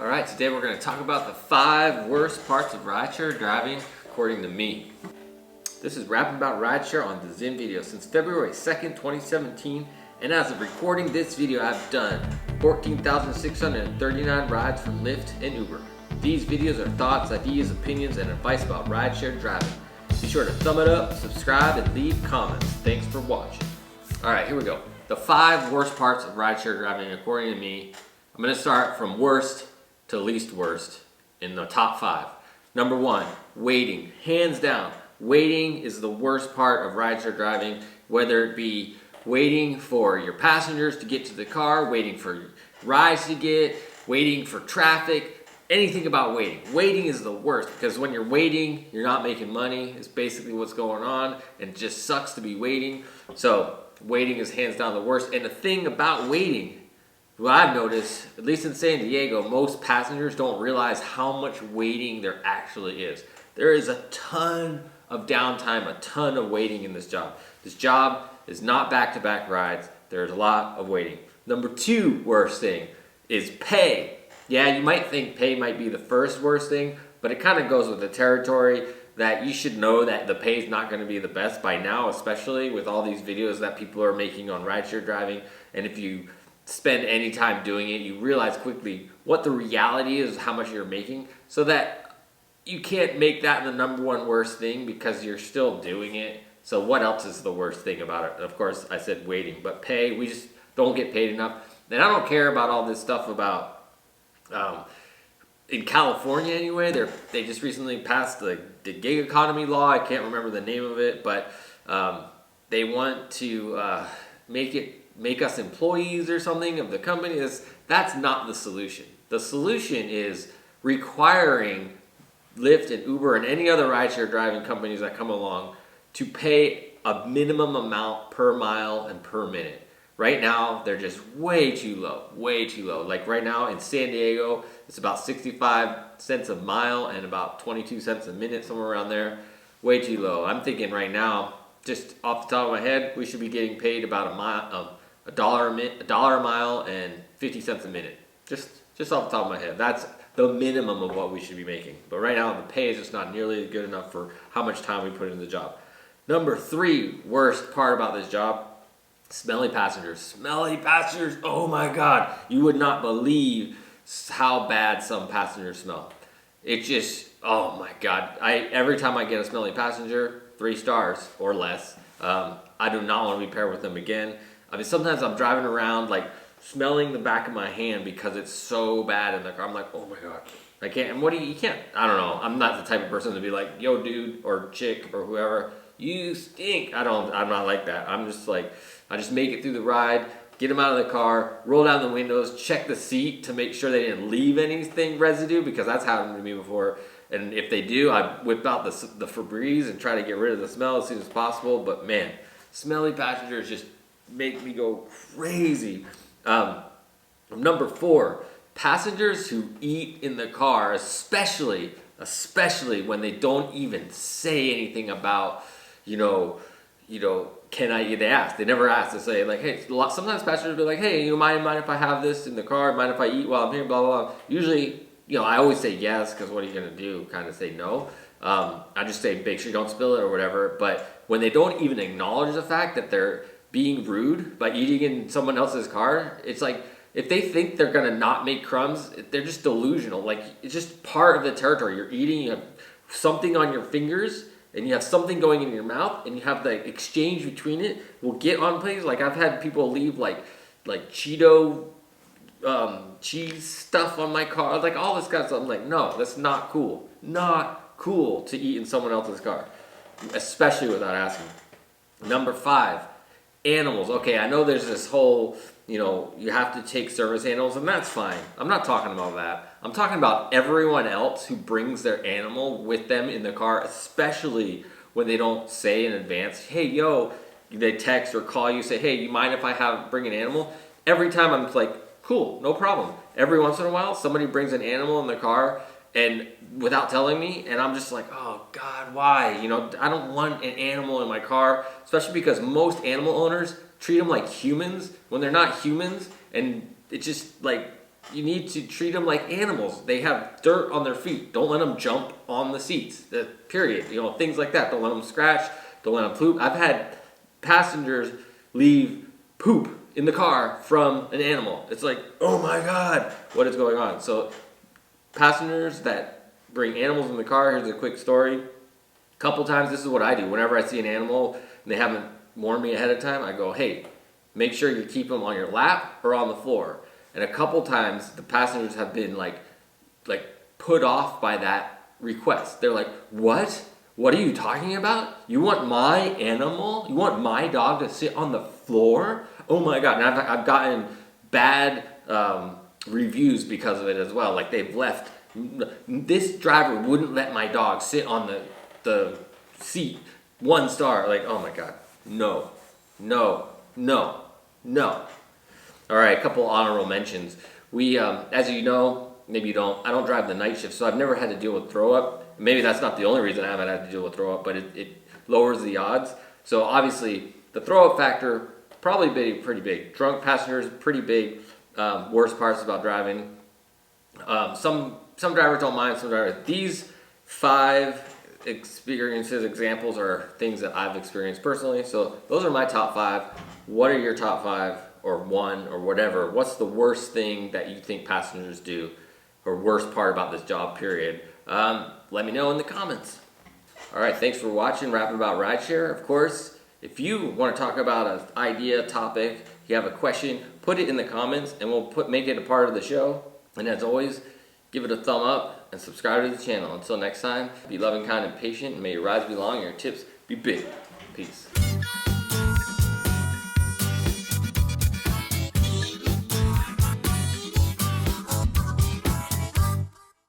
All right, today we're going to talk about the 5 worst parts of rideshare driving according to me. This is rapping about rideshare on the Zen video since February 2nd, 2017, and as of recording this video, I've done 14,639 rides for Lyft and Uber. These videos are thoughts, ideas, opinions, and advice about rideshare driving. Be sure to thumb it up, subscribe, and leave comments. Thanks for watching. All right, here we go. The 5 worst parts of rideshare driving according to me. I'm going to start from worst to least worst in the top 5. Number 1, waiting. Hands down, waiting is the worst part of rideshare driving, whether it be waiting for your passengers to get to the car, waiting for rides to get, waiting for traffic, anything about waiting. Waiting is the worst because when you're waiting, you're not making money. It's basically what's going on, and it just sucks to be waiting. So waiting is hands down the worst. And the thing about waiting, what I've noticed, at least in San Diego, most passengers don't realize how much waiting there actually is. There is a ton of downtime, a ton of waiting in this job. This job is not back-to-back rides. There's a lot of waiting. Number 2 worst thing is pay. Yeah, you might think pay might be the first worst thing, but it kind of goes with the territory that you should know that the pay is not going to be the best by now, especially with all these videos that people are making on rideshare driving. And if you spend any time doing it, you realize quickly what the reality is, how much you're making, so that you can't make that the number 1 worst thing because you're still doing it. So what else is the worst thing about it? Of course, I said waiting, but pay, we just don't get paid enough. And I don't care about all this stuff about, in California anyway, they just recently passed the gig economy law. I can't remember the name of it, but they want to make us employees or something of the company. That's not the solution. The solution is requiring Lyft and Uber and any other rideshare driving companies that come along to pay a minimum amount per mile and per minute. Right now, they're just way too low, way too low. Like right now in San Diego, it's about 65 cents a mile and about 22 cents a minute, somewhere around there. Way too low. I'm thinking right now, just off the top of my head, we should be getting paid about a dollar a mile and 50 cents a minute. Just off the top of my head. That's the minimum of what we should be making. But right now, the pay is just not nearly good enough for how much time we put into the job. Number 3 worst part about this job, smelly passengers. Smelly passengers, oh my God. You would not believe how bad some passengers smell. It just, oh my God. Every time I get a smelly passenger, 3 stars or less, I do not want to be paired with them again. I mean, sometimes I'm driving around like smelling the back of my hand because it's so bad in the car. I'm like, oh my God, I can't. And you can't, I don't know. I'm not the type of person to be like, yo dude or chick or whoever, you stink. I'm not like that. I'm just like, I just make it through the ride, get them out of the car, roll down the windows, check the seat to make sure they didn't leave anything residue, because that's happened to me before. And if they do, I whip out the Febreze and try to get rid of the smell as soon as possible. But man, smelly passengers just make me go crazy. Number 4, passengers who eat in the car, especially when they don't even say anything about, can I eat? They ask. They never ask to say like, hey. Sometimes passengers will be like, hey, you mind if I have this in the car? Mind if I eat while I'm here? Blah blah blah. Usually, I always say yes, because what are you gonna do? Kind of say no. I just say make sure you don't spill it or whatever. But when they don't even acknowledge the fact that they're being rude by eating in someone else's car, it's like, if they think they're gonna not make crumbs, they're just delusional. Like, it's just part of the territory. You're eating, you have something on your fingers, and you have something going in your mouth, and you have the exchange between it will get on places. Like, I've had people leave like Cheeto cheese stuff on my car, like all this kind of stuff. I'm like, no, that's not cool. Not cool to eat in someone else's car, especially without asking. Number 5, animals. Okay, I know there's this whole, you have to take service animals, and that's fine. I'm not talking about that. I'm talking about everyone else who brings their animal with them in the car, especially when they don't say in advance, hey, yo, they text or call you, say, hey, you mind if I bring an animal? Every time I'm like, cool, no problem. Every once in a while, somebody brings an animal in the car, and without telling me, and I'm just like, oh God, why? I don't want an animal in my car, especially because most animal owners treat them like humans when they're not humans, and it's just like, you need to treat them like animals. They have dirt on their feet. Don't let them jump on the seats. Period. You know, things like that. Don't let them scratch. Don't let them poop. I've had passengers leave poop in the car from an animal. It's like, oh my God, what is going on? So passengers that bring animals in the car, here's a quick story. Couple times, this is what I do. Whenever I see an animal and they haven't warned me ahead of time, I go, hey, make sure you keep them on your lap or on the floor. And a couple times, the passengers have been like put off by that request. They're like, what? What are you talking about? You want my animal? You want my dog to sit on the floor? Oh my God. And I've gotten bad reviews because of it as well. Like they've left, this driver wouldn't let my dog sit on the seat. 1 star. Like, oh my God. No. All right, a couple honorable mentions. We, as you know, maybe you don't, I don't drive the night shift, so I've never had to deal with throw up. Maybe that's not the only reason I haven't had to deal with throw up, but it lowers the odds. So obviously, the throw up factor, probably pretty big. Drunk passengers, pretty big. Worst parts about driving. Some drivers don't mind, some drivers. These 5 examples are things that I've experienced personally. So those are my top 5. What are your top 5 or 1 or whatever? What's the worst thing that you think passengers do or worst part about this job period? Let me know in the comments. All right, thanks for watching Rapping About Rideshare. Of course, if you want to talk about an idea, topic, you have a question, put it in the comments and we'll make it a part of the show. And as always, give it a thumb up and subscribe to the channel. Until next time, be loving, kind, and patient, and may your rides be long and your tips be big. Peace.